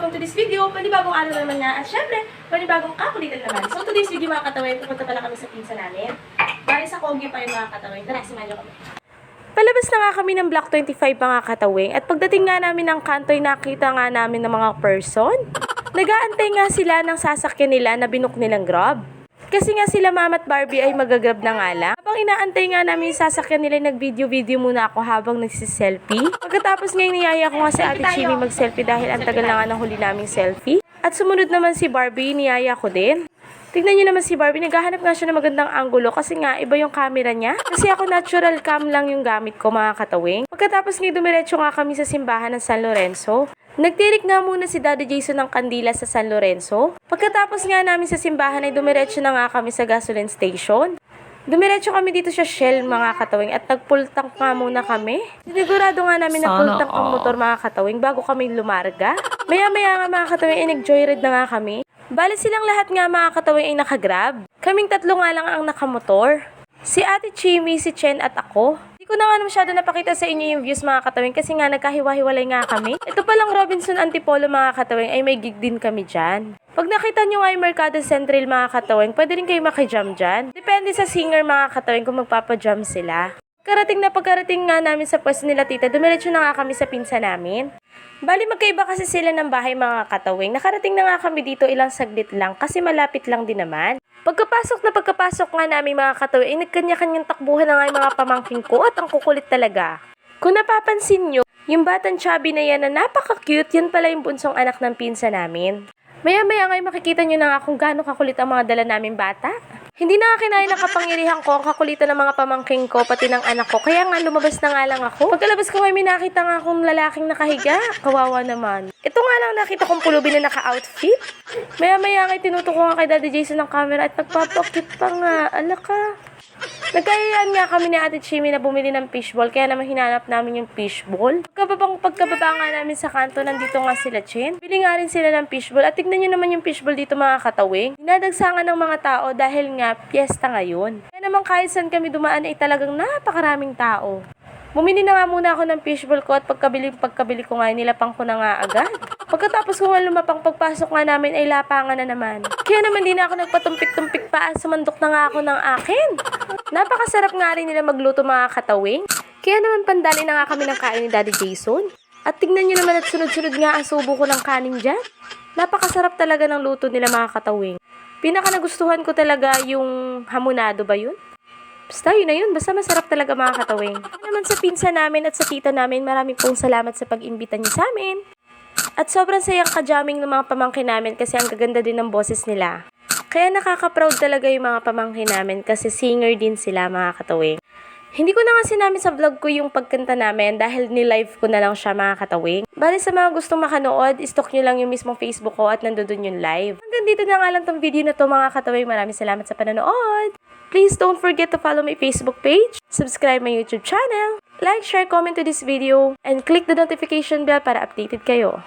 welcome to this video. Panibagong araw naman nga. At syempre, panibagong kakulitan naman. So, today's video mga katawin, pupunta pala kami sa pinsa namin. Bali sa Kogyo pa yung mga katawin. Tara, simahan kami. Palabas na nga kami ng Block 25 mga katawing. At pagdating nga namin ng kantoy, nakita nga namin ng mga person. Nag-aantay nga sila ng sasakyan nila na binook nilang Grab. Kasi nga sila Mama at Barbie ay magagrab na nga lang. Habang inaantay nga namin yung sasakyan nila, nag-video muna ako habang nagsiselfie. Pagkatapos ngayon niyaya ko nga si Ate Chimi mag-selfie dahil ang tagal na nga ng huli naming selfie. At sumunod naman si Barbie, niyaya ko din. Tignan nyo naman si Barbie, naghahanap nga siya ng magandang anggulo kasi nga iba yung camera niya. Kasi ako natural cam lang yung gamit ko mga katawing. Pagkatapos ngayon dumiretso nga kami sa simbahan ng San Lorenzo. Nagtirik nga muna si Daddy Jason ng kandila sa San Lorenzo. Pagkatapos nga namin sa simbahan ay dumiretso na nga kami sa gasoline station. Dumiretso kami dito sa Shell mga katawing at nag-full tank nga muna kami. Sinigurado nga namin na full tank ang motor mga katawing bago kami lumarga. Maya-maya nga mga katawing ay nag-joyride na nga kami. Bali silang lahat nga mga katawing ay nakagrab. Kaming tatlo nga lang ang nakamotor. Si Ate Chimi, si Chen at ako. Hindi ko na nga masyado napakita sa inyo yung views mga katawing kasi nga nagkahiwa-hiwalay nga kami. Ito palang Robinson Antipolo mga katawing ay may gig din kami dyan. Pag nakita nyo nga yung Mercado Central mga katawing, pwede rin kayo makijam dyan. Depende sa singer mga katawing kung magpapajam sila. Pagkarating nga namin sa pwesto nila tita, dumiretso na nga kami sa pinsa namin. Bali magkaiba kasi sila ng bahay mga katawing. Nakarating na nga kami dito ilang saglit lang kasi malapit lang din naman. Pagkapasok nga namin mga katawing, nagkanya-kanyang takbuhan na nga yung mga pamangking ko at ang kukulit talaga. Kung napapansin nyo, yung batang chubby na yan na napaka-cute, yan pala yung bunsong anak ng pinsa namin. Maya-maya nga makikita nyo na nga kung gaano kakulit ang mga dala naming bata. Hindi na nga kinaya ng kapangyarihan ko ang kakulitan ng mga pamangking ko, pati ng anak ko. Kaya nga lumabas na nga lang ako. Pagkalabas ko may nakita nga akong lalaking nakahiga. Kawawa naman. Ito nga lang nakita kong pulubi na naka-outfit. Maya-maya nga tinuto ko nga kay Daddy Jason ng camera at nagpapakit pa nga. Alaka. Nagkayaan nga kami ni Ate Chimi na bumili ng fishball, kaya naman hinanap namin yung fishball. Pagkababa nga namin sa kanto, nandito nga sila Chen. Bili nga rin sila ng fishball at tignan nyo naman yung fishball dito mga katawing. Dinadagsangan ng mga tao dahil nga piyesta ngayon. Kaya naman kahit saan kami dumaan ay talagang napakaraming tao. Bumili na nga muna ako ng fishball ko at pagkabili ko nga, nilapang ko na nga agad. Pagkatapos ko nga lumapang, pagpasok nga namin ay lapangan na naman. Kaya naman di na ako nagpatumpik-tumpik pa, sumandok na nga ako ng akin. Napakasarap nga rin nila magluto mga katawing. Kaya naman pandali na nga kami ng kain ni Daddy Jason. At tignan nyo naman at sunod-sunod nga ang subo ko ng kanin dyan. Napakasarap talaga ng luto nila mga katawing. Pinaka nagustuhan ko talaga yung hamonado ba yun? Basta yun na yun, basta masarap talaga mga katawing. Naman sa pinsa namin at sa tita namin, maraming pong salamat sa pag-imbita niyo sa amin. At sobrang sayang ka-jamming ng mga pamangkin namin kasi ang gaganda din ng boses nila. Kaya nakaka-proud talaga yung mga pamangkin namin kasi singer din sila mga katawing. Hindi ko na nga sinamin sa vlog ko yung pagkanta namin dahil ni-live ko na lang siya mga katawing. Bali sa mga gustong makanood, istok nyo lang yung mismong Facebook ko at nandun yung live. Hanggang dito na nga lang tong video na to mga katawing. Maraming salamat sa panonood. Please don't forget to follow my Facebook page, subscribe my YouTube channel, like, share, comment to this video, and click the notification bell para updated kayo.